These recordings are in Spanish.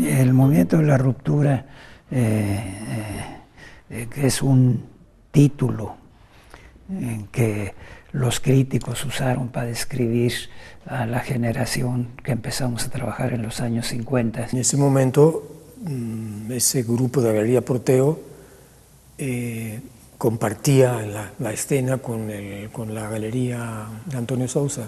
El movimiento de la ruptura, que es un título que los críticos usaron para describir a la generación que empezamos a trabajar en los años 50. En ese momento, ese grupo de Galería Proteo compartía la escena con la Galería de Antonio Sousa,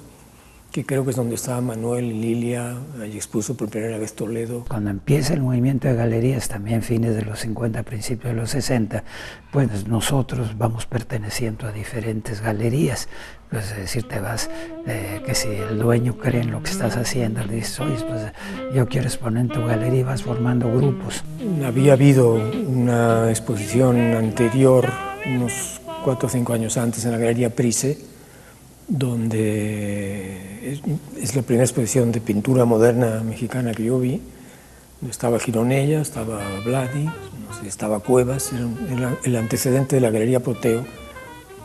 que creo que es donde estaba Manuel y Lilia, allí expuso por primera vez Toledo. Cuando empieza el movimiento de galerías, también fines de los 50, principios de los 60, pues nosotros vamos perteneciendo a diferentes galerías. Pues es decir, te vas, que si el dueño cree en lo que estás haciendo, le dices, oye, pues yo quiero exponer en tu galería y vas formando grupos. Había habido una exposición anterior, unos 4 o 5 años antes, en la Galería Price, donde es la primera exposición de pintura moderna mexicana que yo vi. Estaba Gironella, estaba Vladi, no sé, estaba Cuevas, era el antecedente de la Galería Proteo,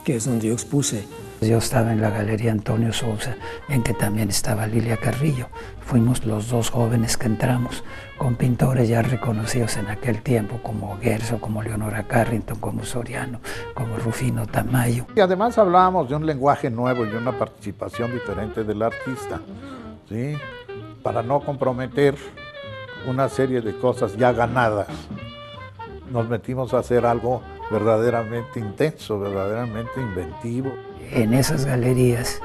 que es donde yo expuse. Yo estaba en la Galería Antonio Sousa, en que también estaba Lilia Carrillo. Fuimos los dos jóvenes que entramos, con pintores ya reconocidos en aquel tiempo, como Guerzo, como Leonora Carrington, como Soriano, como Rufino Tamayo. Y además hablábamos de un lenguaje nuevo y una participación diferente del artista, ¿sí? Para no comprometer una serie de cosas ya ganadas. Nos metimos a hacer algo verdaderamente intenso, verdaderamente inventivo. En esas galerías,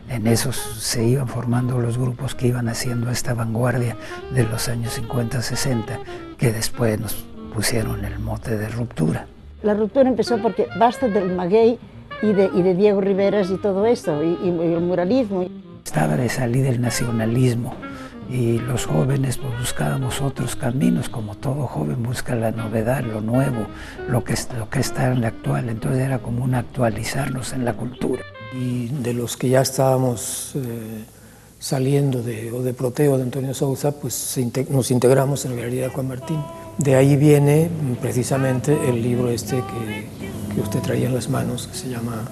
en esos se iban formando los grupos que iban haciendo esta vanguardia de los años 50, 60, que después nos pusieron el mote de ruptura. La ruptura empezó porque basta del maguey y de Diego Riveras y todo esto, y el muralismo. Estaba de salir del nacionalismo, y los jóvenes pues, buscábamos otros caminos, como todo joven busca la novedad, lo nuevo, lo que está en la actual. Entonces era como un actualizarnos en la cultura. Y de los que ya estábamos saliendo de Proteo de Antonio Sousa, pues nos integramos en la Galería de Juan Martín. De ahí viene precisamente el libro este que usted traía en las manos, que se llama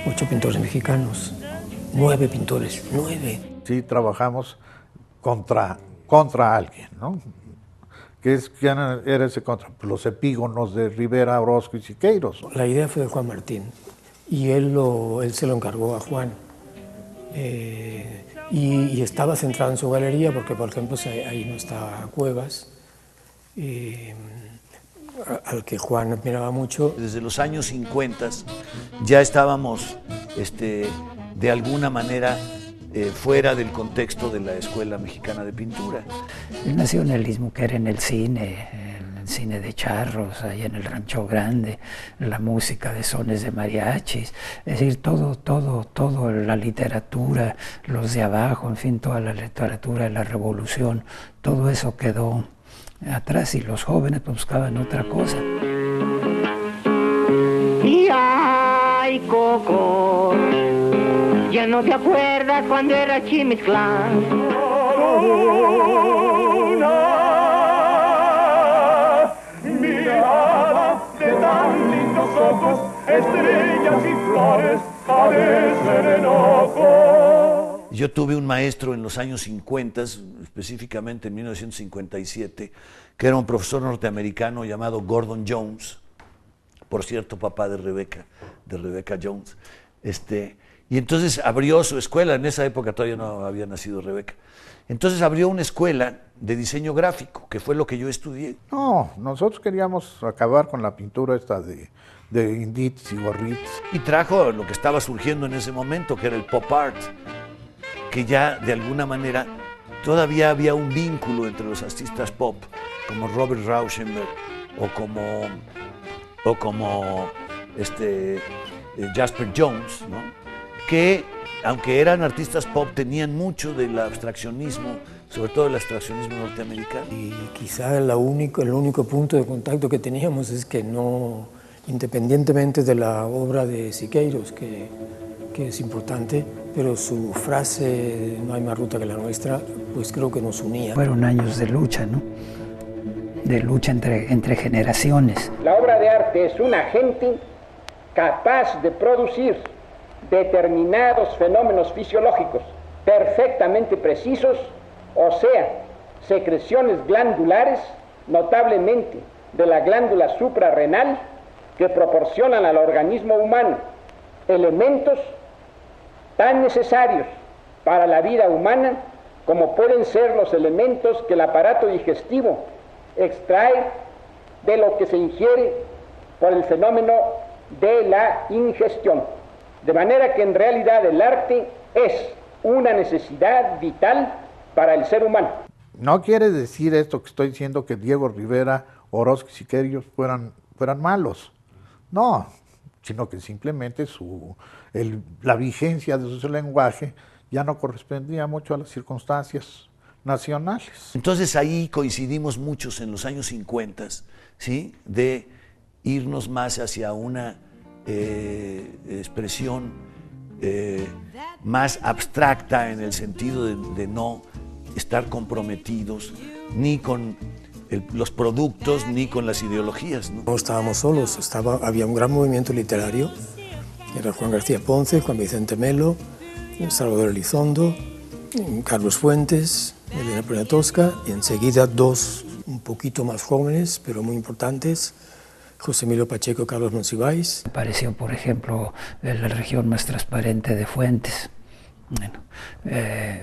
8 pintores mexicanos. 9 pintores, 9. Sí, trabajamos contra alguien, ¿no? ¿Quién era ese contra? Los epígonos de Rivera, Orozco y Siqueiros. La idea fue de Juan Martín y él se lo encargó a Juan. Y estaba centrado en su galería porque, por ejemplo, ahí no estaba Cuevas, al que Juan admiraba mucho. Desde los años 50 ya estábamos de alguna manera fuera del contexto de la Escuela Mexicana de Pintura. El nacionalismo que era en el cine de charros, ahí en el Rancho Grande, la música de sones de mariachis, es decir, todo, la literatura, los de abajo, en fin, toda la literatura de la revolución, todo eso quedó atrás y los jóvenes buscaban otra cosa. Y ay, Coco, ya no te acuerdas cuando era Chimislán. Mirada de tan lindos ojos, estrellas y flores parecen enojo. Yo tuve un maestro en los años 50, específicamente en 1957, que era un profesor norteamericano llamado Gordon Jones, por cierto, papá de Rebecca Jones. Y entonces abrió su escuela, en esa época todavía no había nacido Rebeca. Entonces abrió una escuela de diseño gráfico, que fue lo que yo estudié. No, nosotros queríamos acabar con la pintura esta de Indits y Gorrits. Y trajo lo que estaba surgiendo en ese momento, que era el pop art, que ya de alguna manera todavía había un vínculo entre los artistas pop, como Robert Rauschenberg o como Jasper Jones, ¿no? Que aunque eran artistas pop tenían mucho del abstraccionismo, sobre todo el abstraccionismo norteamericano. Y quizá el único punto de contacto que teníamos es que no, independientemente de la obra de Siqueiros, que es importante, pero su frase "no hay más ruta que la nuestra", pues creo que nos unía. Fueron años de lucha, ¿no? De lucha entre generaciones. La obra de arte es un agente capaz de producir determinados fenómenos fisiológicos perfectamente precisos, o sea, secreciones glandulares, notablemente de la glándula suprarrenal, que proporcionan al organismo humano elementos tan necesarios para la vida humana como pueden ser los elementos que el aparato digestivo extrae de lo que se ingiere por el fenómeno de la ingestión. De manera que en realidad el arte es una necesidad vital para el ser humano. No quiere decir esto que estoy diciendo que Diego Rivera, Orozco y Siqueiros fueran malos. No, sino que simplemente la vigencia de su lenguaje ya no correspondía mucho a las circunstancias nacionales. Entonces ahí coincidimos muchos en los años 50, ¿sí? De irnos más hacia una expresión más abstracta, en el sentido de no estar comprometidos ni con los productos ni con las ideologías, ¿no? No estábamos solos, había un gran movimiento literario, era Juan García Ponce, Juan Vicente Melo, Salvador Elizondo, Carlos Fuentes, Elena Poniatowska, y enseguida dos un poquito más jóvenes, pero muy importantes, José Emilio Pacheco y Carlos Monsiváis. Apareció, por ejemplo, la región más transparente de Fuentes. Bueno,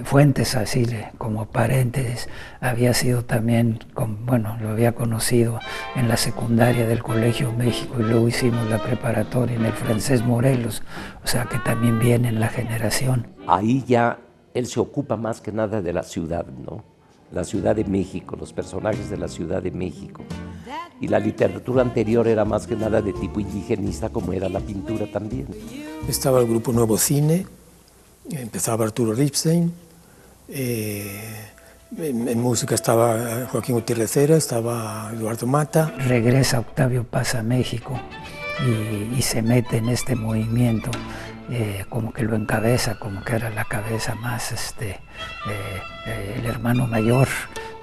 Fuentes, así como paréntesis, había sido también, lo había conocido en la secundaria del Colegio México y luego hicimos la preparatoria en el Francés Morelos, o sea que también viene en la generación. Ahí ya él se ocupa más que nada de la ciudad, ¿no? La Ciudad de México, los personajes de la Ciudad de México. Y la literatura anterior era más que nada de tipo indigenista, como era la pintura también. Estaba el grupo Nuevo Cine, empezaba Arturo Ripstein, en música estaba Joaquín Gutiérrez Cera, estaba Eduardo Mata. Regresa Octavio Paz a México y se mete en este movimiento, como que lo encabeza, como que era la cabeza más, el hermano mayor,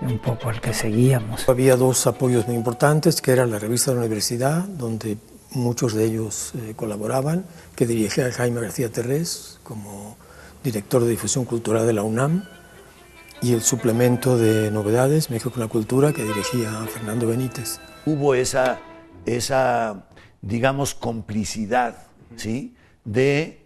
un poco al que seguíamos. Había dos apoyos muy importantes, que era la revista de la universidad, donde muchos de ellos colaboraban, que dirigía Jaime García Terrés como director de difusión cultural de la UNAM, y el suplemento de novedades, México con la Cultura, que dirigía Fernando Benítez. Hubo esa digamos, complicidad, ¿sí? de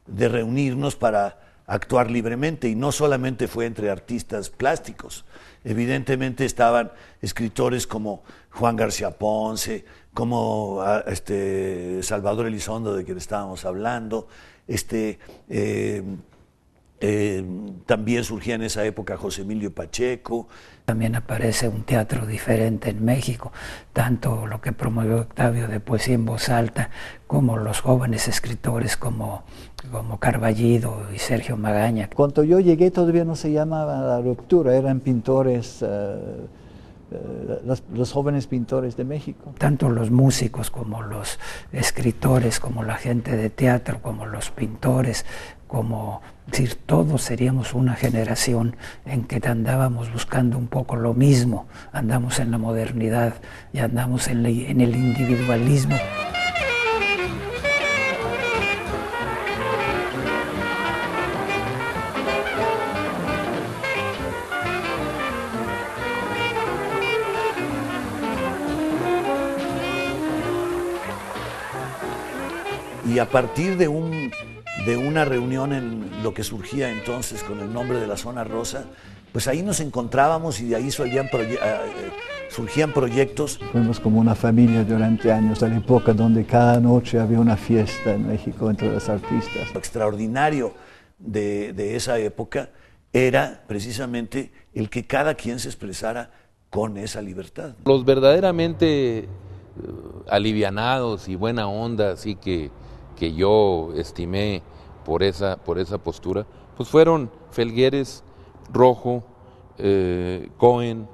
reunirnos para actuar libremente, y no solamente fue entre artistas plásticos. Evidentemente estaban escritores como Juan García Ponce, como Salvador Elizondo, de quien estábamos hablando. También surgía en esa época José Emilio Pacheco. También aparece un teatro diferente en México, tanto lo que promovió Octavio de poesía en voz alta, como los jóvenes escritores como Carballido y Sergio Magaña. Cuando yo llegué todavía no se llamaba La Ruptura, eran pintores, los jóvenes pintores de México. Tanto los músicos como los escritores, como la gente de teatro, como los pintores, como decir, todos seríamos una generación en que andábamos buscando un poco lo mismo, andamos en la modernidad y andamos en el individualismo. Y a partir de una reunión en lo que surgía entonces con el nombre de la Zona Rosa, pues ahí nos encontrábamos y de ahí surgían proyectos. Fuimos como una familia durante años, a la época donde cada noche había una fiesta en México entre los artistas. Lo extraordinario de esa época era precisamente el que cada quien se expresara con esa libertad. Los verdaderamente alivianados y buena onda, así que yo estimé por esa postura, pues fueron Felgueres, Rojo, Cohen,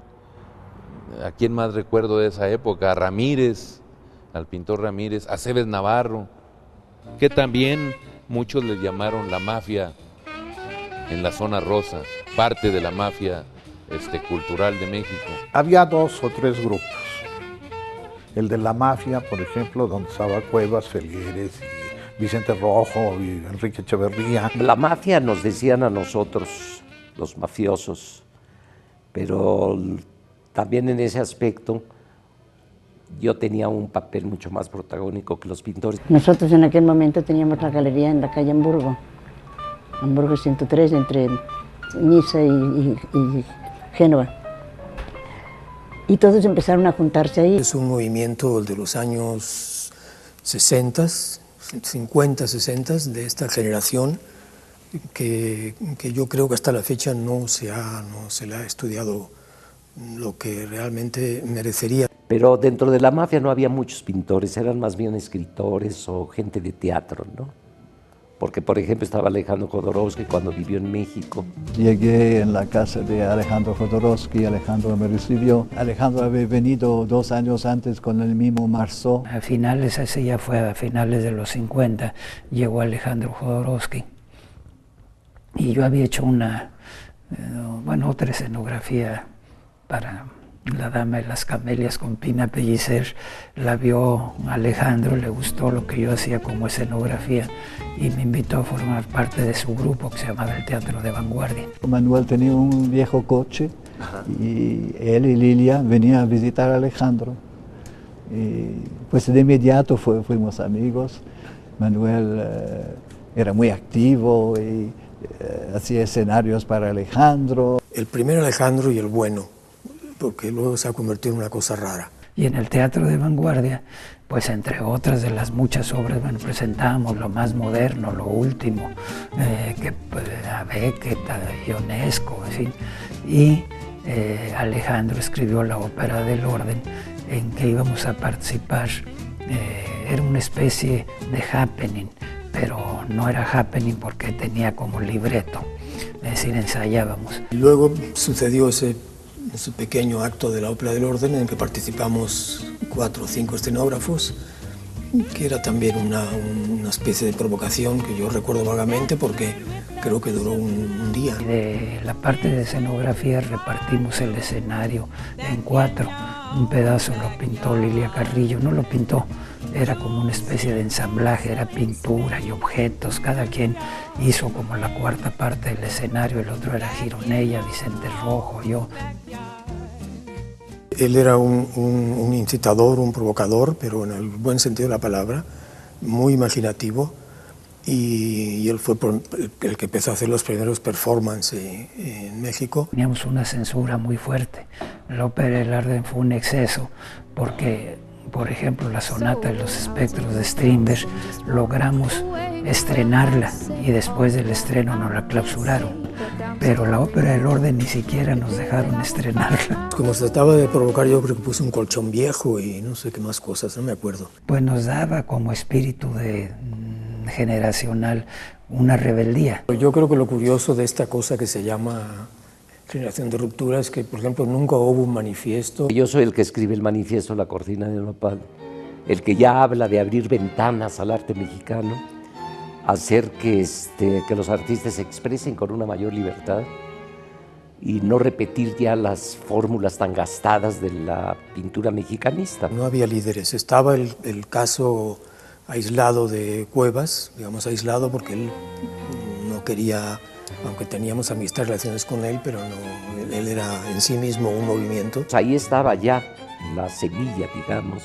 a quién más recuerdo de esa época, a Ramírez, al pintor Ramírez, a Cebes Navarro, que también muchos les llamaron la mafia en la zona rosa, parte de la mafia cultural de México. Había 2 o 3 grupos. El de la mafia, por ejemplo, donde estaba Cuevas, Felgueres, y Vicente Rojo y Enrique Echeverría. La mafia nos decían a nosotros, los mafiosos, pero también en ese aspecto yo tenía un papel mucho más protagónico que los pintores. Nosotros en aquel momento teníamos la galería en la calle Hamburgo 103, entre Niza y Génova. Y todos empezaron a juntarse ahí. Es un movimiento de los años 60, 50, 60, de esta generación, que yo creo que hasta la fecha no se le ha estudiado lo que realmente merecería. Pero dentro de la mafia no había muchos pintores, eran más bien escritores o gente de teatro, ¿no? Porque, por ejemplo, estaba Alejandro Jodorowsky cuando vivió en México. Llegué en la casa de Alejandro Jodorowsky, Alejandro me recibió. Alejandro había venido 2 años antes con el mismo Marceau. A finales, ese ya fue a finales de los 50, llegó Alejandro Jodorowsky. Y yo había hecho otra escenografía para La Dama de las Camelias con Pina Pellicer. La vio Alejandro, le gustó lo que yo hacía como escenografía y me invitó a formar parte de su grupo que se llamaba el Teatro de Vanguardia. Manuel tenía un viejo coche y él y Lilia venían a visitar a Alejandro. Y pues de inmediato fuimos amigos. Manuel era muy activo y hacía escenarios para Alejandro. El primer Alejandro y el bueno, porque luego se ha convertido en una cosa rara. Y en el Teatro de Vanguardia, pues entre otras de las muchas obras, presentábamos lo más moderno, lo último, a Beckett, a Ionesco, en fin. Y Alejandro escribió la Ópera del Orden, en que íbamos a participar. Era una especie de happening, pero no era happening porque tenía como libreto, es decir, ensayábamos. Y luego sucedió ese pequeño acto de la Ópera del Orden en que participamos 4 o 5 escenógrafos, que era también una especie de provocación que yo recuerdo vagamente porque creo que duró un día. De la parte de escenografía repartimos el escenario en 4. Un pedazo lo pintó Lilia Carrillo, no lo pintó, era como una especie de ensamblaje, era pintura y objetos, cada quien hizo como la 4ª parte del escenario, el otro era Gironella, Vicente Rojo, yo. Él era un incitador, un provocador, pero en el buen sentido de la palabra, muy imaginativo, y él fue el que empezó a hacer los primeros performances en México. Teníamos una censura muy fuerte. La Ópera del Orden fue un exceso porque, por ejemplo, la Sonata de los Espectros de Strindberg logramos estrenarla y después del estreno nos la clausuraron. Pero la Ópera del Orden ni siquiera nos dejaron estrenarla. Como se trataba de provocar, yo creo que puse un colchón viejo y no sé qué más cosas, no me acuerdo. Pues nos daba como espíritu generacional una rebeldía. Yo creo que lo curioso de esta cosa que se llama generación de ruptura es que, por ejemplo, nunca hubo un manifiesto. Yo soy el que escribe el manifiesto La Cortina de Nopal, el que ya habla de abrir ventanas al arte mexicano, hacer que los artistas se expresen con una mayor libertad y no repetir ya las fórmulas tan gastadas de la pintura mexicanista. No había líderes, estaba el caso aislado de Cuevas, digamos aislado porque él no quería, aunque teníamos amistad, relaciones con él, pero no, él era en sí mismo un movimiento. Ahí estaba ya la semilla, digamos,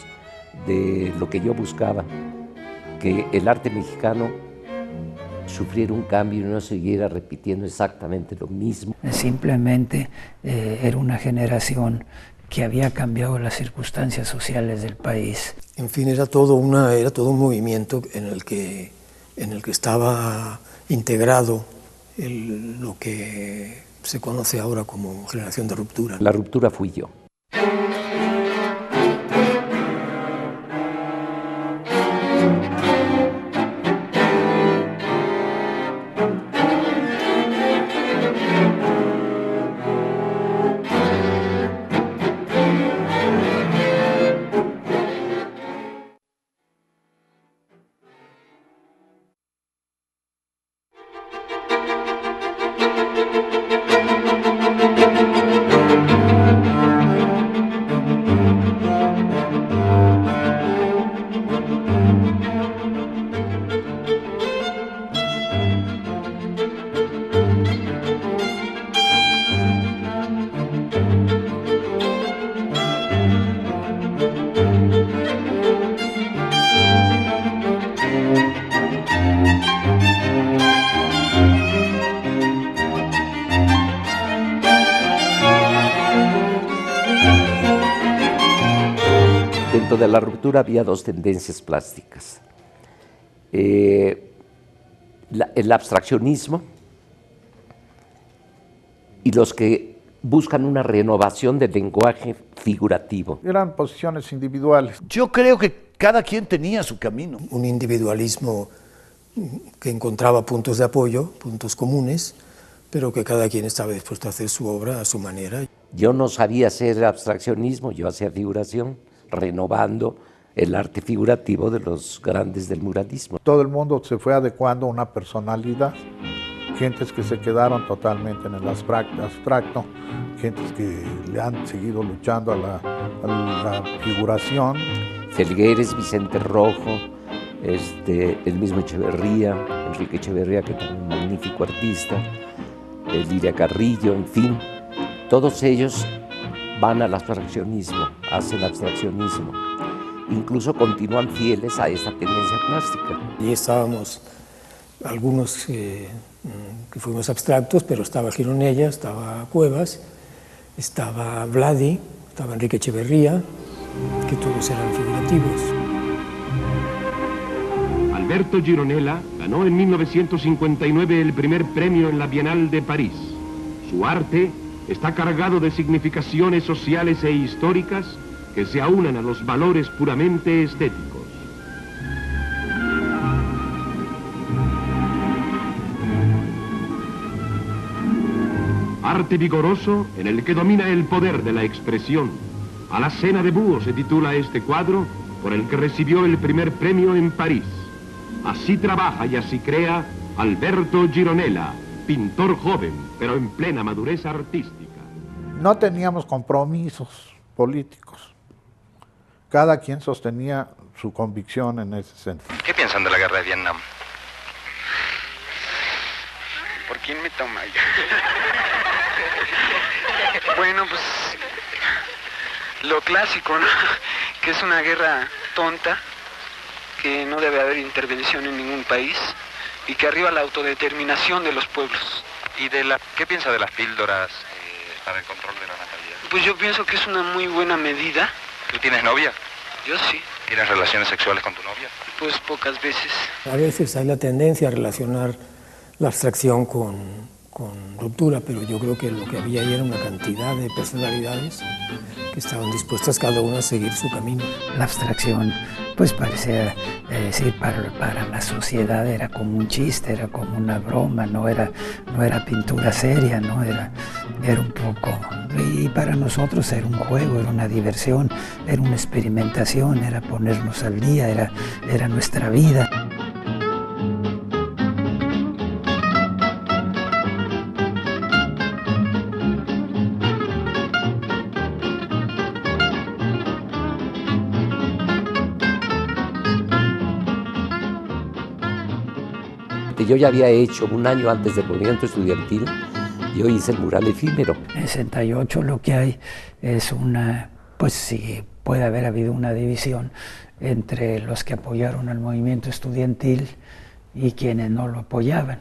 de lo que yo buscaba, que el arte mexicano sufriera un cambio y no siguiera repitiendo exactamente lo mismo. Simplemente era una generación que había cambiado las circunstancias sociales del país. En fin, era todo un movimiento en el que estaba integrado lo que se conoce ahora como generación de ruptura. La ruptura fui yo. Dentro de la ruptura había dos tendencias plásticas. El abstraccionismo y los que buscan una renovación del lenguaje figurativo. Eran posiciones individuales. Yo creo que cada quien tenía su camino. Un individualismo que encontraba puntos de apoyo, puntos comunes, pero que cada quien estaba dispuesto a hacer su obra a su manera. Yo no sabía hacer abstraccionismo, yo hacía figuración, renovando el arte figurativo de los grandes del muralismo. Todo el mundo se fue adecuando a una personalidad. Gentes que se quedaron totalmente en el abstracto, gentes que le han seguido luchando a la figuración. Felgueres, Vicente Rojo, el mismo Echeverría, Enrique Echeverría, que era un magnífico artista, Lidia Carrillo, en fin, todos ellos van al abstraccionismo, hacen abstraccionismo, incluso continúan fieles a esta tendencia plástica. Y estábamos algunos que fuimos abstractos, pero estaba Gironella, estaba Cuevas, estaba Vladi, estaba Enrique Echeverría, que todos eran figurativos. Alberto Gironella ganó en 1959 el primer premio en la Bienal de París. Su arte está cargado de significaciones sociales e históricas que se aunan a los valores puramente estéticos. Arte vigoroso en el que domina el poder de la expresión. A la cena de búho se titula este cuadro, por el que recibió el primer premio en París. Así trabaja y así crea Alberto Gironella, pintor joven, pero en plena madurez artística. No teníamos compromisos políticos. Cada quien sostenía su convicción en ese sentido. ¿Qué piensan de la guerra de Vietnam? ¿Por quién me toma? Bueno, pues lo clásico, ¿no? Que es una guerra tonta, que no debe haber intervención en ningún país y que arriba la autodeterminación de los pueblos. ¿Qué piensa de las píldoras para el control de la natalidad? Pues yo pienso que es una muy buena medida. ¿Tú tienes novia? Yo sí. ¿Tienes relaciones sexuales con tu novia? Pues pocas veces. A veces hay la tendencia a relacionar la abstracción con ruptura, pero yo creo que lo que había ahí era una cantidad de personalidades que estaban dispuestas cada una a seguir su camino. La abstracción pues parecía, sí, para la sociedad era como un chiste, era como una broma, no era pintura seria, no era un poco, y para nosotros era un juego, era una diversión, era una experimentación, era ponernos al día, era nuestra vida. Yo ya había hecho, un año antes del movimiento estudiantil, yo hice el mural efímero. En 68 lo que hay es pues sí, puede haber habido una división entre los que apoyaron al movimiento estudiantil y quienes no lo apoyaban.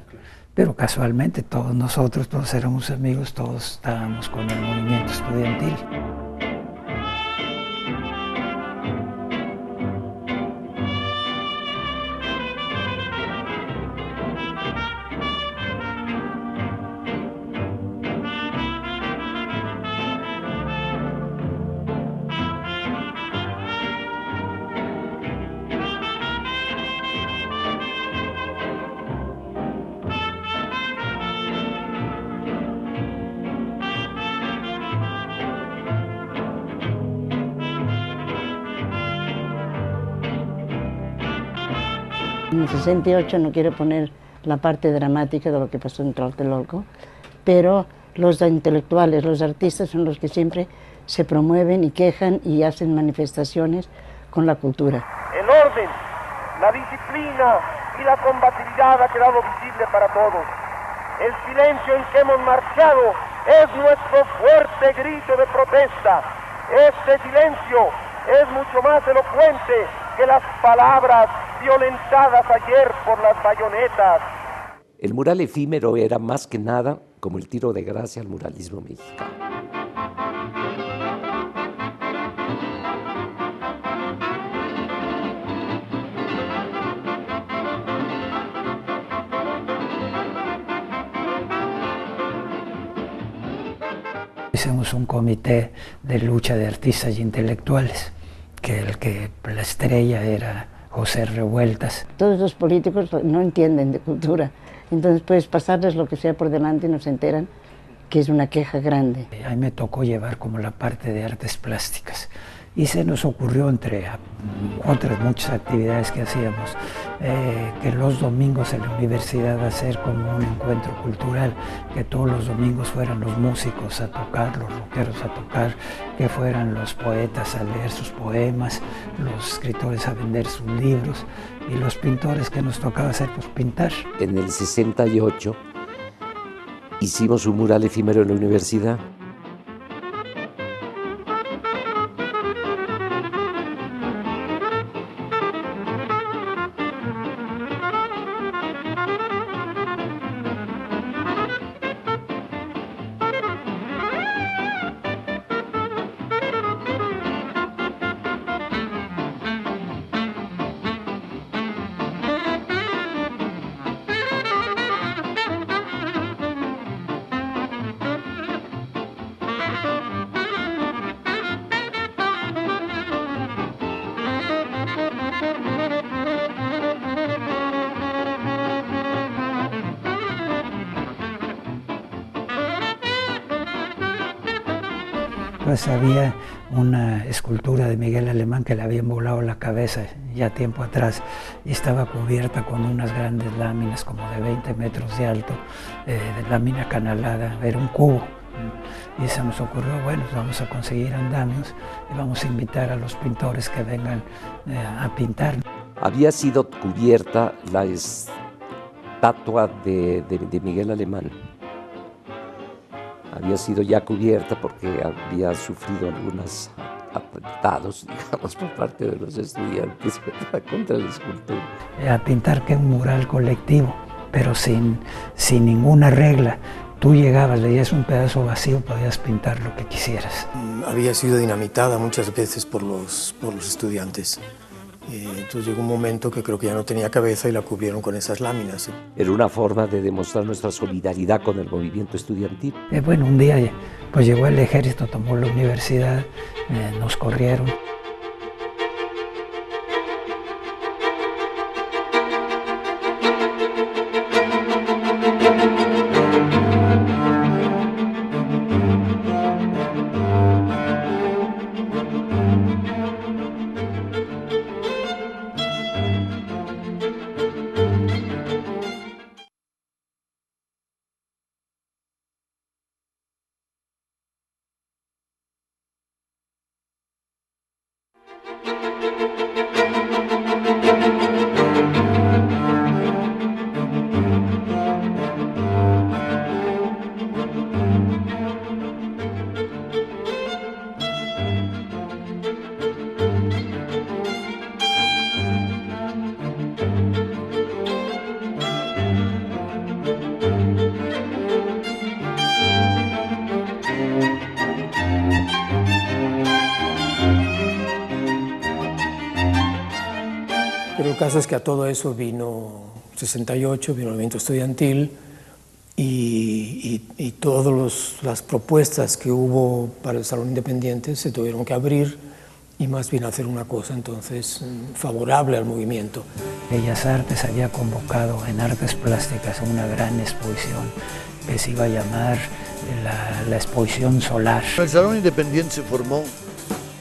Pero casualmente todos nosotros, todos éramos amigos, todos estábamos con el movimiento estudiantil. En el 68 no quiero poner la parte dramática de lo que pasó en Tlatelolco, pero los intelectuales, los artistas son los que siempre se promueven y quejan y hacen manifestaciones con la cultura. El orden, la disciplina y la combatividad ha quedado visible para todos. El silencio en que hemos marchado es nuestro fuerte grito de protesta. Este silencio es mucho más elocuente que las palabras violentadas ayer por las bayonetas. El mural efímero era más que nada como el tiro de gracia al muralismo mexicano. Hicimos un comité de lucha de artistas e intelectuales, que la estrella era José Revueltas. Todos los políticos no entienden de cultura, entonces puedes pasarles lo que sea por delante y no se enteran que es una queja grande. A mí me tocó llevar como la parte de artes plásticas y se nos ocurrió, entre otras muchas actividades que hacíamos, que los domingos en la universidad hacer como un encuentro cultural, que todos los domingos fueran los músicos a tocar, los rockeros a tocar, que fueran los poetas a leer sus poemas, los escritores a vender sus libros y los pintores que nos tocaba hacer, pues pintar. En el 68 hicimos un mural efímero en la universidad. Pues había una escultura de Miguel Alemán que le habían volado la cabeza ya tiempo atrás y estaba cubierta con unas grandes láminas como de 20 metros de alto, de lámina canalada, era un cubo. Y se nos ocurrió, bueno, vamos a conseguir andamios y vamos a invitar a los pintores que vengan a pintar. Había sido cubierta la estatua de Miguel Alemán. Había sido ya cubierta porque había sufrido algunos atentados, digamos, por parte de los estudiantes contra la escultura. A pintar que un mural colectivo, pero sin ninguna regla. Tú llegabas, veías un pedazo vacío, podías pintar lo que quisieras. Había sido dinamitada muchas veces por los estudiantes. Entonces llegó un momento que creo que ya no tenía cabeza y la cubrieron con esas láminas. Era una forma de demostrar nuestra solidaridad con el movimiento estudiantil. Bueno, un día pues llegó el ejército, tomó la universidad, nos corrieron. Pero el caso es que a todo eso vino 68, vino el movimiento estudiantil y todas las propuestas que hubo para el Salón Independiente se tuvieron que abrir y más bien hacer una cosa entonces favorable al movimiento. Bellas Artes había convocado en Artes Plásticas una gran exposición que se iba a llamar la Exposición Solar. El Salón Independiente se formó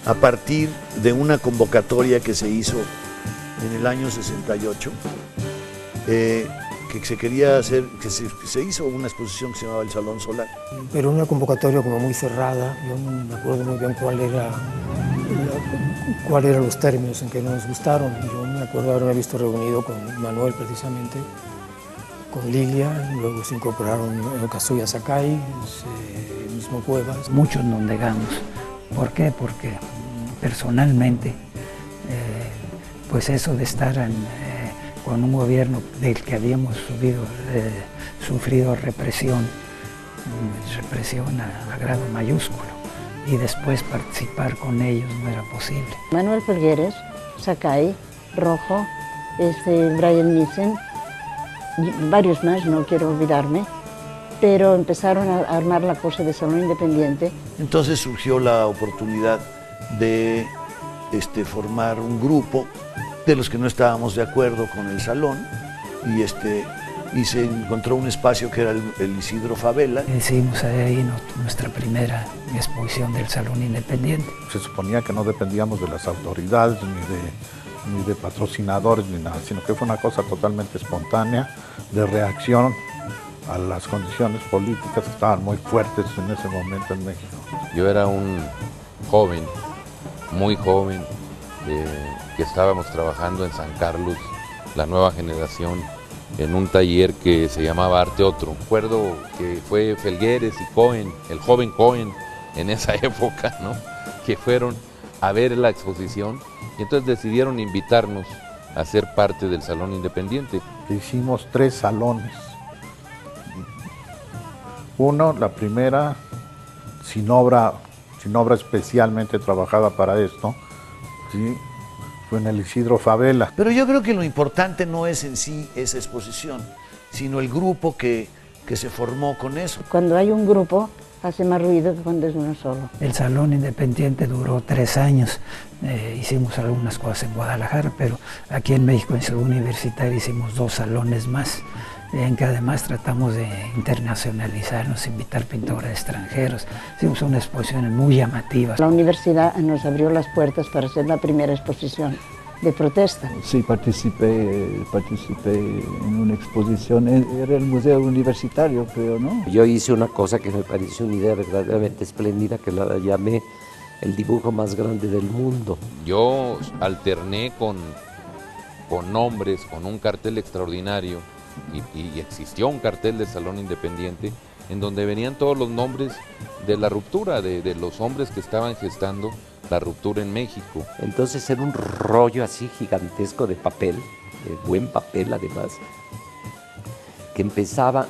a partir de una convocatoria que se hizo en el año 68 que se quería hacer, que se hizo una exposición que se llamaba el Salón Solar. Pero una convocatoria como muy cerrada, yo no me acuerdo muy bien cuáles eran los términos en que nos gustaron. Yo me acuerdo haberme visto reunido con Manuel precisamente, con Lilia, y luego se incorporaron Kazuya Sakai, mismo Cuevas. Muchos nos negamos. ¿Por qué? Porque personalmente, pues eso de estar con un gobierno del que habíamos sufrido represión a grado mayúsculo, y después participar con ellos no era posible. Manuel Felgueres, Sakai, Rojo, Brian Nissen, varios más, no quiero olvidarme, pero empezaron a armar la cosa de Salón Independiente. Entonces surgió la oportunidad de formar un grupo de los que no estábamos de acuerdo con el salón, y se encontró un espacio que era el Isidro Fabela. Hicimos ahí nuestra primera exposición del Salón Independiente. Se suponía que no dependíamos de las autoridades, ni de patrocinadores, ni nada, sino que fue una cosa totalmente espontánea, de reacción a las condiciones políticas que estaban muy fuertes en ese momento en México. Yo era un joven, muy joven, que estábamos trabajando en San Carlos, la nueva generación, en un taller que se llamaba Arte Otro. Recuerdo que fue Felgueres y Cohen, el joven Cohen en esa época, ¿no?, que fueron a ver la exposición, y entonces decidieron invitarnos a ser parte del Salón Independiente. Hicimos 3 salones. Uno, la primera, sin obra especialmente trabajada para esto, ¿sí?, fue en el Isidro Fabela. Pero yo creo que lo importante no es en sí esa exposición, sino el grupo que se formó con eso. Cuando hay un grupo, hace más ruido que cuando es uno solo. El Salón Independiente duró 3 años. Hicimos algunas cosas en Guadalajara, pero aquí en México, en Ciudad Universitaria, hicimos 2 salones más, en que además tratamos de internacionalizarnos, invitar pintores extranjeros. Hicimos una exposición muy llamativa. La universidad nos abrió las puertas para hacer la primera exposición de protesta. Sí, participé en una exposición, era el Museo Universitario, creo, ¿no? Yo hice una cosa que me pareció una idea verdaderamente espléndida, que la llamé el dibujo más grande del mundo. Yo alterné con nombres, con un cartel extraordinario, y existió un cartel del Salón Independiente en donde venían todos los nombres de la ruptura, de los hombres que estaban gestando la ruptura en México. Entonces era un rollo así gigantesco de papel, de buen papel además, que empezaba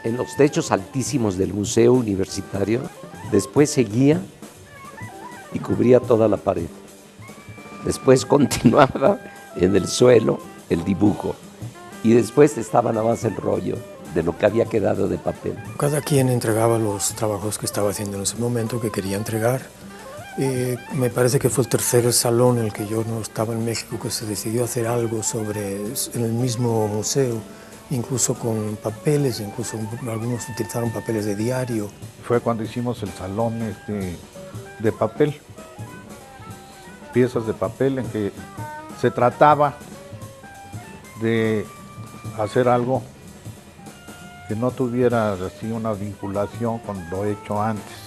en los techos altísimos del Museo Universitario, después seguía y cubría toda la pared. Después continuaba en el suelo el dibujo, y después estaba nada más el rollo de lo que había quedado de papel. Cada quien entregaba los trabajos que estaba haciendo en ese momento, que quería entregar. Me parece que fue el 3er salón en el que yo no estaba en México, que se decidió hacer algo en el mismo museo, incluso con papeles, incluso algunos utilizaron papeles de diario. Fue cuando hicimos el salón de papel, piezas de papel, en que se trataba de hacer algo que no tuviera así una vinculación con lo hecho antes,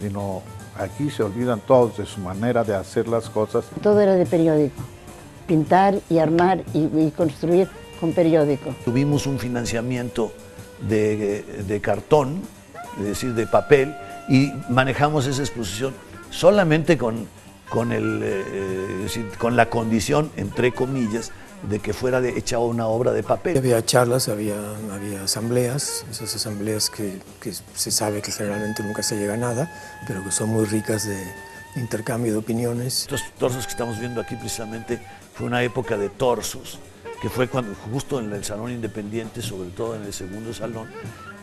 sino aquí se olvidan todos de su manera de hacer las cosas. Todo era de periódico, pintar y armar y construir con periódico. Tuvimos un financiamiento de cartón, es decir, de papel, y manejamos esa exposición solamente con la condición, entre comillas, de que fuera hecha una obra de papel. Había charlas, había asambleas, esas asambleas que se sabe que generalmente nunca se llega a nada, pero que son muy ricas de intercambio de opiniones. Estos torsos que estamos viendo aquí precisamente fue una época de torsos, que fue cuando, justo en el Salón Independiente, sobre todo en el segundo salón,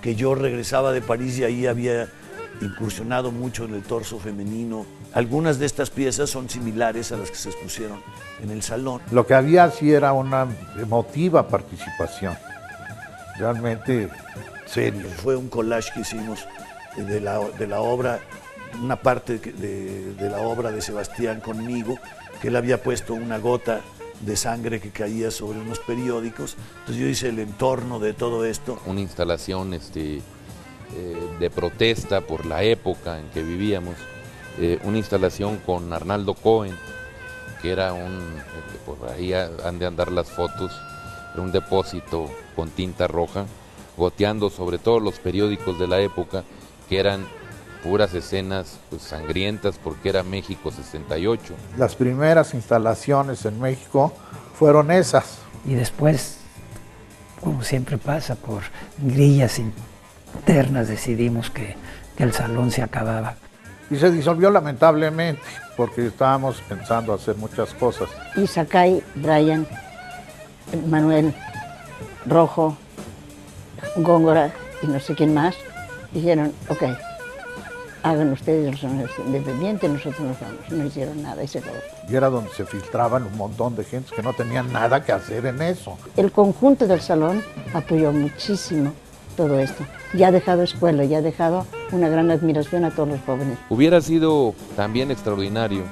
que yo regresaba de París y ahí había incursionado mucho en el torso femenino. Algunas de estas piezas son similares a las que se expusieron en el salón. Lo que había sí era una emotiva participación, realmente serio. Fue un collage que hicimos de la obra, una parte de la obra de Sebastián conmigo, que él había puesto una gota de sangre que caía sobre unos periódicos. Entonces yo hice el entorno de todo esto. Una instalación de protesta por la época en que vivíamos, una instalación con Arnaldo Cohen, que era por ahí han de andar las fotos, era un depósito con tinta roja, goteando sobre todos los periódicos de la época, que eran puras escenas pues, sangrientas, porque era México 68. Las primeras instalaciones en México fueron esas. Y después, como siempre pasa, por grillas internas decidimos que el salón se acababa. Y se disolvió lamentablemente, porque estábamos pensando hacer muchas cosas. Y Sakai, Brian, Manuel, Rojo, Góngora y no sé quién más, dijeron, ok, hagan ustedes los sones independientes, nosotros nos vamos. No hicieron nada y se acabó. Y era donde se filtraban un montón de gente que no tenían nada que hacer en eso. El conjunto del salón apoyó muchísimo todo esto. Ya ha dejado escuela, ya ha dejado una gran admiración a todos los jóvenes. Hubiera sido también extraordinario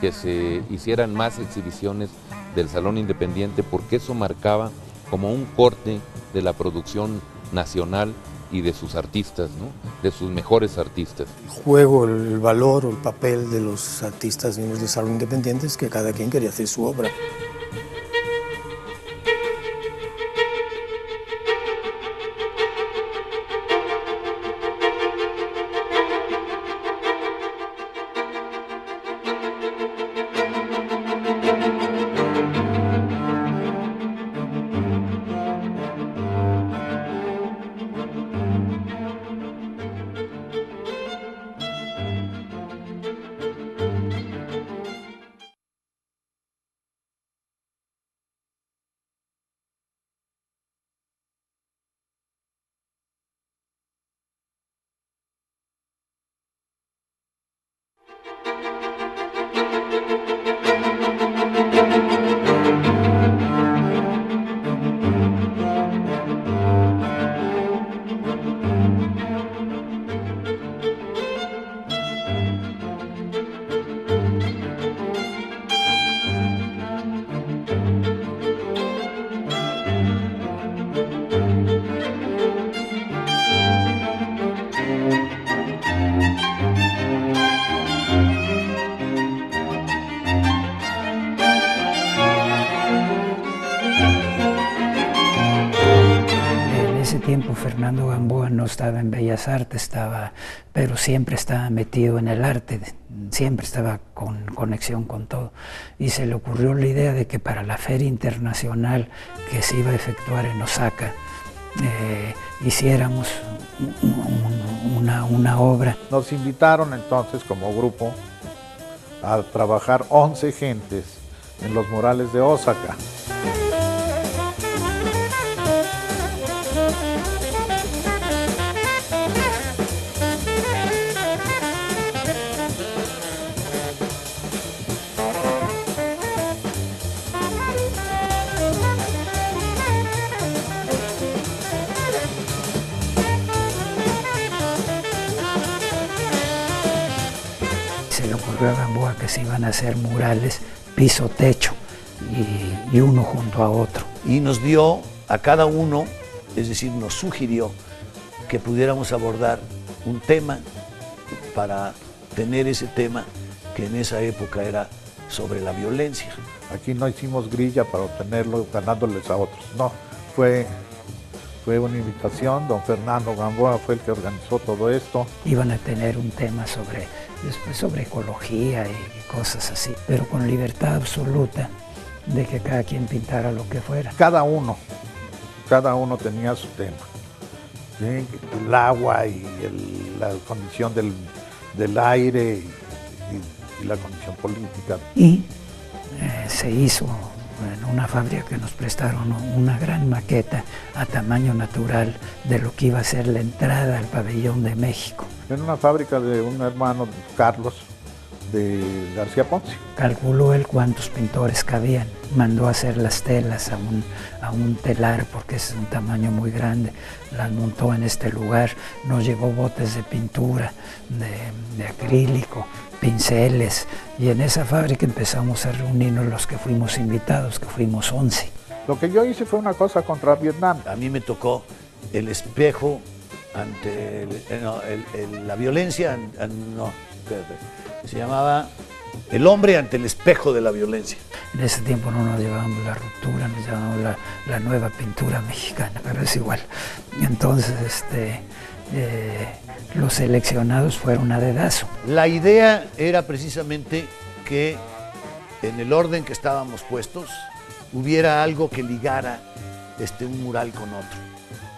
que se hicieran más exhibiciones del Salón Independiente, porque eso marcaba como un corte de la producción nacional y de sus artistas, ¿no? De sus mejores artistas. El juego, el valor o el papel de los artistas mismos del Salón Independiente es que cada quien quería hacer su obra. Fernando Gamboa no estaba en Bellas Artes, pero siempre estaba metido en el arte, siempre estaba con conexión con todo. Y se le ocurrió la idea de que para la Feria Internacional que se iba a efectuar en Osaka, hiciéramos una obra. Nos invitaron entonces como grupo a trabajar 11 gentes en los murales de Osaka. Se le ocurrió a Gamboa que se iban a hacer murales piso-techo y uno junto a otro. Y nos dio a cada uno, es decir, nos sugirió que pudiéramos abordar un tema para tener ese tema que en esa época era sobre la violencia. Aquí no hicimos grilla para obtenerlo ganándoles a otros, no, fue una invitación. Don Fernando Gamboa fue el que organizó todo esto. Iban a tener un tema sobre ecología y cosas así, pero con libertad absoluta de que cada quien pintara lo que fuera. Cada uno tenía su tema, ¿sí? El agua y la condición del aire y la condición política. Y se hizo en una fábrica que nos prestaron una gran maqueta a tamaño natural de lo que iba a ser la entrada al pabellón de México. En una fábrica de un hermano, Carlos, de García Ponce. Calculó él cuántos pintores cabían, mandó a hacer las telas a un telar porque es un tamaño muy grande, las montó en este lugar, nos llevó botes de pintura, de acrílico, pinceles, y en esa fábrica empezamos a reunirnos los que fuimos invitados, que fuimos 11. Lo que yo hice fue una cosa contra Vietnam. A mí me tocó el espejo ante la violencia, se llamaba El hombre ante el espejo de la violencia. En ese tiempo no nos llevábamos la ruptura, nos llevábamos la nueva pintura mexicana, pero es igual. Entonces, los seleccionados fueron a dedazo. La idea era precisamente que en el orden que estábamos puestos hubiera algo que ligara un mural con otro.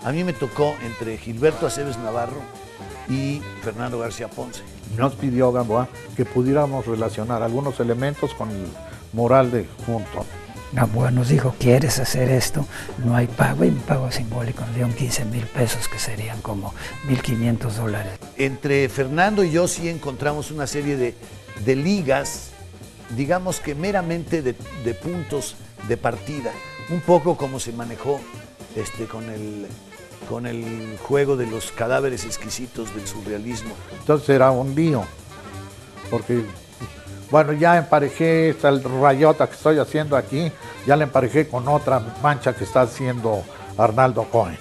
A mí me tocó entre Gilberto Aceves Navarro y Fernando García Ponce. Nos pidió Gamboa que pudiéramos relacionar algunos elementos con el mural de junto. Gamboa nos dijo, ¿quieres hacer esto? No hay pago, y un pago simbólico, nos dieron 15,000 pesos, que serían como $1,500. Entre Fernando y yo sí encontramos una serie de ligas, digamos que meramente de puntos de partida, un poco como se manejó con el juego de los cadáveres exquisitos del surrealismo. Entonces era un lío, porque, bueno, ya emparejé esta rayota que estoy haciendo aquí, ya la emparejé con otra mancha que está haciendo Arnaldo Cohen.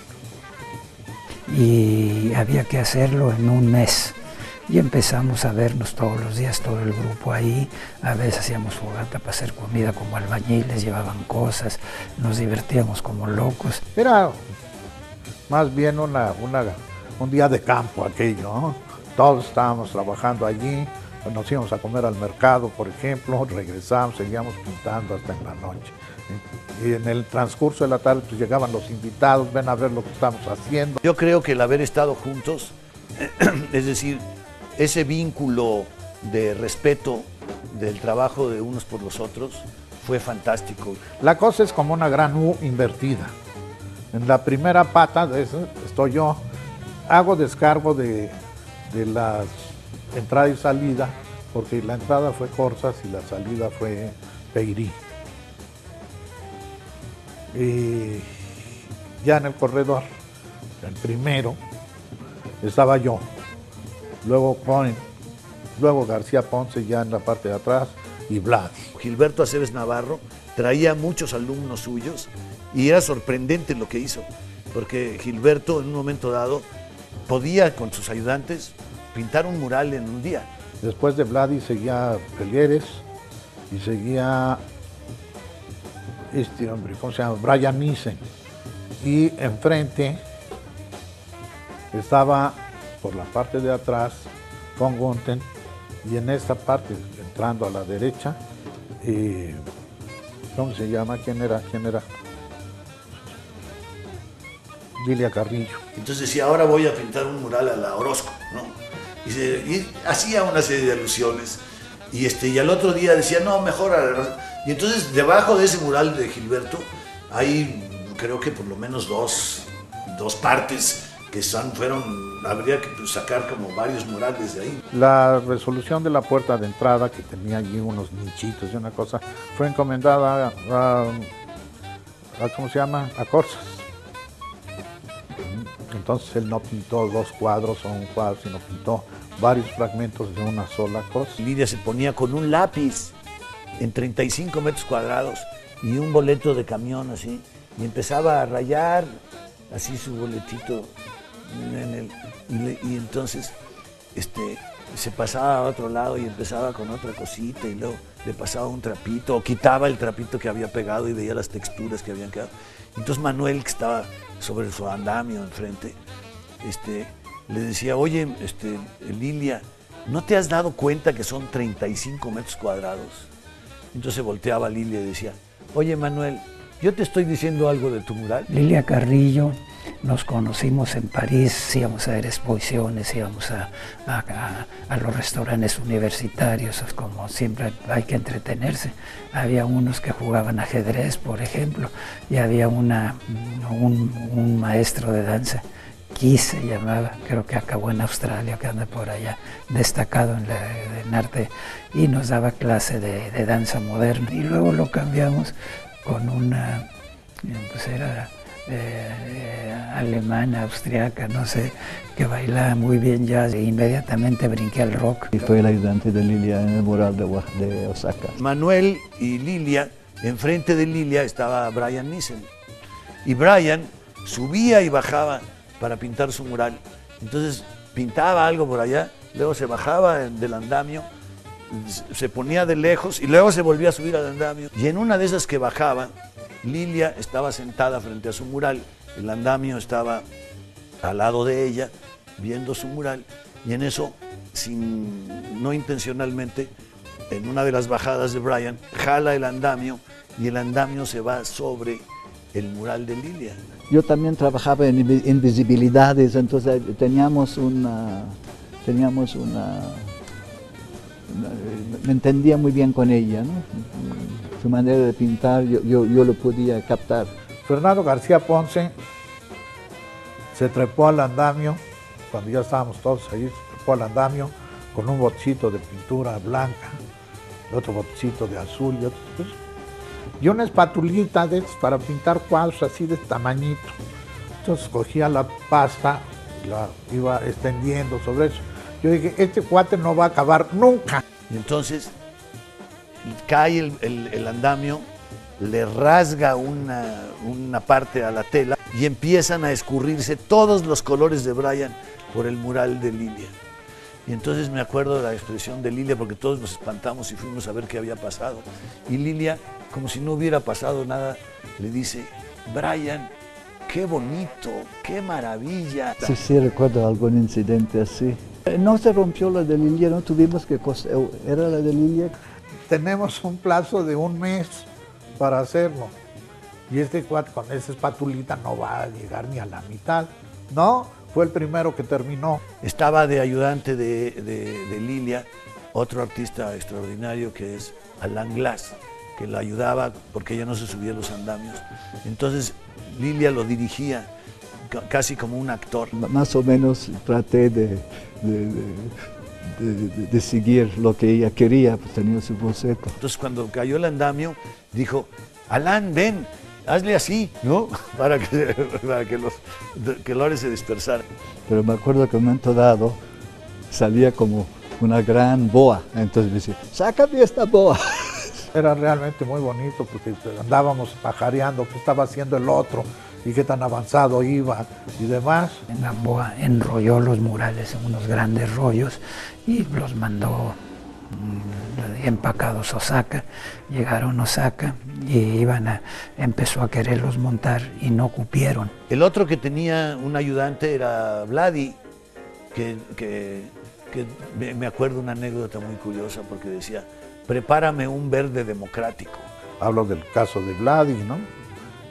Y había que hacerlo en un mes. Y empezamos a vernos todos los días, todo el grupo ahí. A veces hacíamos fogata para hacer comida como albañiles, llevaban cosas, nos divertíamos como locos. Era más bien un día de campo aquello, ¿no? Todos estábamos trabajando allí, nos íbamos a comer al mercado, por ejemplo, regresábamos, seguíamos pintando hasta en la noche. Y en el transcurso de la tarde pues llegaban los invitados, ven a ver lo que estamos haciendo. Yo creo que el haber estado juntos, es decir, ese vínculo de respeto del trabajo de unos por los otros fue fantástico. La cosa es como una gran U invertida. En la primera pata de eso estoy yo, hago descargo de las entrada y salida, porque la entrada fue Corsas y la salida fue Peirí. Y ya en el corredor, el primero, estaba yo. Luego Cohen, luego García Ponce ya en la parte de atrás y Vlad. Gilberto Aceves Navarro traía muchos alumnos suyos y era sorprendente lo que hizo, porque Gilberto en un momento dado podía con sus ayudantes pintar un mural en un día. Después de Vlad seguía Felgueres y seguía ¿cómo se llama? Brian Nissen. Y enfrente estaba por la parte de atrás von Gunten, y en esta parte, entrando a la derecha, ¿cómo se llama? ¿Quién era? Lilia Carrillo. Entonces decía, ahora voy a pintar un mural a la Orozco, ¿no? Y hacía una serie de alusiones, y al otro día decía, no, mejor a la... Y entonces debajo de ese mural de Gilberto hay, creo que por lo menos dos partes que habría que sacar como varios murales de ahí. La resolución de la puerta de entrada, que tenía allí unos nichitos y una cosa, fue encomendada a ¿cómo se llama? A Corsas. Entonces él no pintó 2 cuadros o un cuadro, sino pintó varios fragmentos de una sola cosa. Lidia se ponía con un lápiz en 35 metros cuadrados y un boleto de camión así, y empezaba a rayar así su boletito y entonces se pasaba a otro lado y empezaba con otra cosita, y luego le pasaba un trapito o quitaba el trapito que había pegado y veía las texturas que habían quedado. Entonces Manuel, que estaba sobre su andamio enfrente, le decía, oye, Lilia, ¿no te has dado cuenta que son 35 metros cuadrados? Entonces volteaba a Lilia y decía, oye Manuel, ¿yo te estoy diciendo algo de tu mural? Lilia Carrillo, nos conocimos en París, íbamos a ver exposiciones, íbamos a los restaurantes universitarios, como siempre hay que entretenerse. Había unos que jugaban ajedrez, por ejemplo, y había un maestro de danza Kiss se llamaba, creo que acabó en Australia, que anda por allá, destacado en arte, y nos daba clase de danza moderna. Y luego lo cambiamos con una, pues era alemana, austriaca, no sé, que bailaba muy bien jazz, e inmediatamente brinqué al rock. Y fue el ayudante de Lilia en el mural de Osaka. Manuel y Lilia, enfrente de Lilia estaba Brian Nissen, y Brian subía y bajaba para pintar su mural. Entonces pintaba algo por allá, luego se bajaba del andamio, se ponía de lejos y luego se volvía a subir al andamio. Y en una de esas que bajaba, Lilia estaba sentada frente a su mural, el andamio estaba al lado de ella, viendo su mural, y en eso, no intencionalmente, en una de las bajadas de Brian, jala el andamio y el andamio se va sobre el mural de Lilia. Yo también trabajaba en invisibilidades, entonces teníamos una me entendía muy bien con ella, ¿no? Su manera de pintar, yo lo podía captar. Fernando García Ponce se trepó al andamio, cuando ya estábamos todos ahí, se trepó al andamio con un botecito de pintura blanca, otro botecito de azul y una espatulita de esas para pintar cuadros así de tamañito. Entonces cogía la pasta y la iba extendiendo sobre eso. Yo dije, este cuate no va a acabar nunca. Y entonces cae el andamio, le rasga una parte a la tela y empiezan a escurrirse todos los colores de Brian por el mural de Lilia. Y entonces me acuerdo de la expresión de Lilia, porque todos nos espantamos y fuimos a ver qué había pasado. Y Lilia, como si no hubiera pasado nada, le dice, Brian, qué bonito, qué maravilla. Sí, recuerdo algún incidente así. No se rompió la de Lilia, no tuvimos que coser, ¿era la de Lilia? Tenemos un plazo de 1 mes para hacerlo. Y este cuate con esa espatulita no va a llegar ni a la mitad. No, fue el primero que terminó. Estaba de ayudante de Lilia otro artista extraordinario que es Alain Glass, que la ayudaba porque ella no se subía a los andamios. Entonces Lilia lo dirigía casi como un actor. Más o menos traté de seguir lo que ella quería, pues tenía su boceto. Entonces cuando cayó el andamio, dijo, Alain, ven, hazle así, ¿no? Para que los colores se dispersaran. Pero me acuerdo que en un momento dado salía como una gran boa, entonces me decía, sácame esta boa. Era realmente muy bonito porque andábamos pajareando qué estaba haciendo el otro y qué tan avanzado iba y demás. Gamboa enrolló los murales en unos grandes rollos y los mandó empacados a Osaka. Llegaron a Osaka y empezó a quererlos montar y no cupieron. El otro que tenía un ayudante era Vladi, que me acuerdo una anécdota muy curiosa porque decía, prepárame un verde democrático. Hablo del caso de Vladi, ¿no?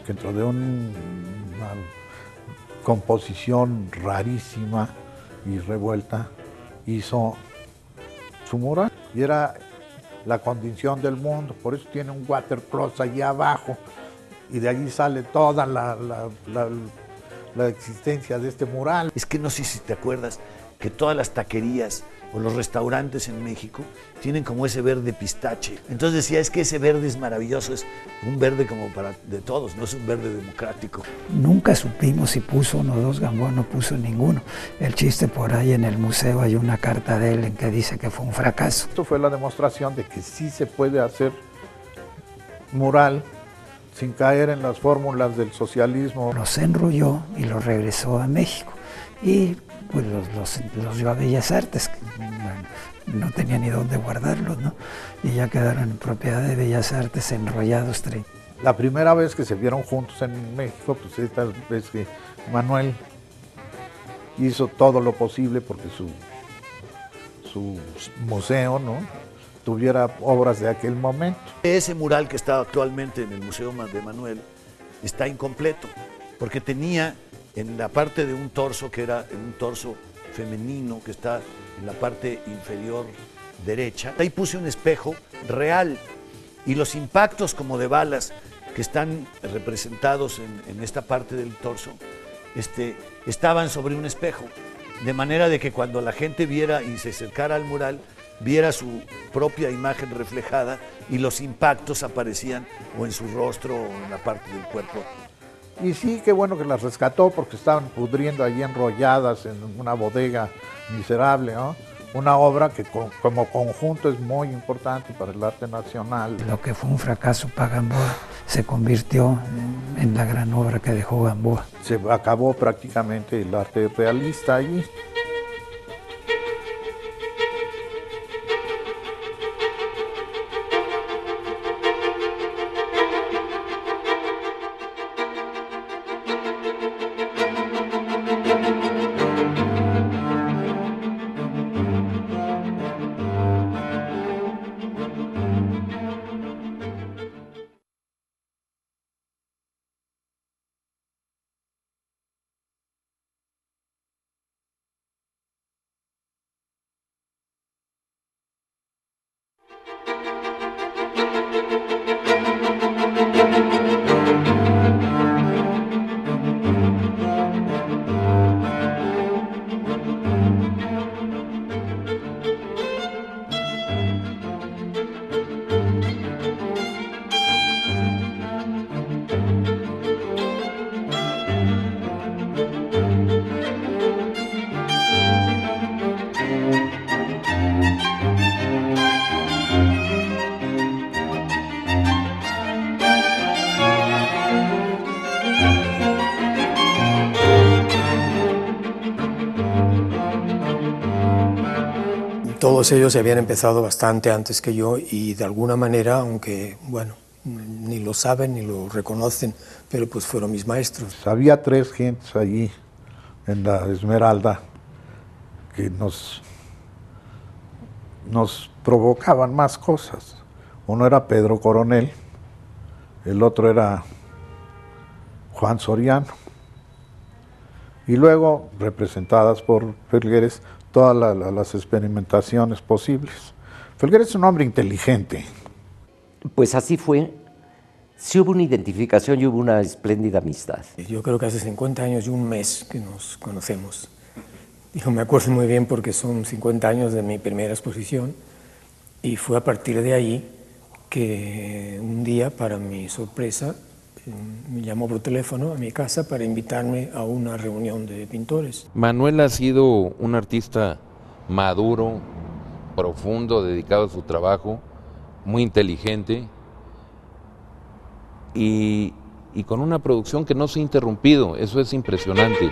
Que dentro de una composición rarísima y revuelta hizo su mural. Y era la condición del mundo, por eso tiene un watercloset allá abajo y de allí sale toda la existencia de este mural. Es que no sé si te acuerdas que todas las taquerías o los restaurantes en México tienen como ese verde pistache. Entonces decía, es que ese verde es maravilloso, es un verde como para de todos, no es un verde democrático. Nunca supimos si puso 1 o 2, Gamboa no puso ninguno. El chiste por ahí en el museo hay una carta de él en que dice que fue un fracaso. Esto fue la demostración de que sí se puede hacer mural sin caer en las fórmulas del socialismo. Los enrolló y los regresó a México. Y pues los dio a Bellas Artes, que no tenía ni dónde guardarlos, ¿no? Y ya quedaron en propiedad de Bellas Artes enrollados. La primera vez que se vieron juntos en México, pues esta vez que Manuel hizo todo lo posible porque su museo, ¿no?, tuviera obras de aquel momento. Ese mural que está actualmente en el Museo de Manuel está incompleto, porque tenía en la parte de un torso, que era un torso femenino, que está en la parte inferior derecha. Ahí puse un espejo real y los impactos como de balas que están representados en esta parte del torso estaban sobre un espejo, de manera de que cuando la gente viera y se acercara al mural, viera su propia imagen reflejada y los impactos aparecían o en su rostro o en la parte del cuerpo. Y sí, qué bueno que las rescató porque estaban pudriendo allí enrolladas en una bodega miserable, ¿no? Una obra que como conjunto es muy importante para el arte nacional. Lo que fue un fracaso para Gamboa se convirtió en la gran obra que dejó Gamboa. Se acabó prácticamente el arte realista allí. Todos ellos se habían empezado bastante antes que yo y de alguna manera, aunque, bueno, ni lo saben ni lo reconocen, pero pues fueron mis maestros. Había 3 gentes allí en la Esmeralda que nos provocaban más cosas. Uno era Pedro Coronel, el otro era Juan Soriano, y luego, representadas por Felgueres, todas las experimentaciones posibles. Felgueres es un hombre inteligente. Pues así fue. Sí hubo una identificación y hubo una espléndida amistad. Yo creo que hace 50 años y un mes que nos conocemos. Yo me acuerdo muy bien porque son 50 años de mi primera exposición y fue a partir de ahí que un día, para mi sorpresa, me llamó por teléfono a mi casa para invitarme a una reunión de pintores. Manuel ha sido un artista maduro, profundo, dedicado a su trabajo, muy inteligente y con una producción que no se ha interrumpido. Eso es impresionante.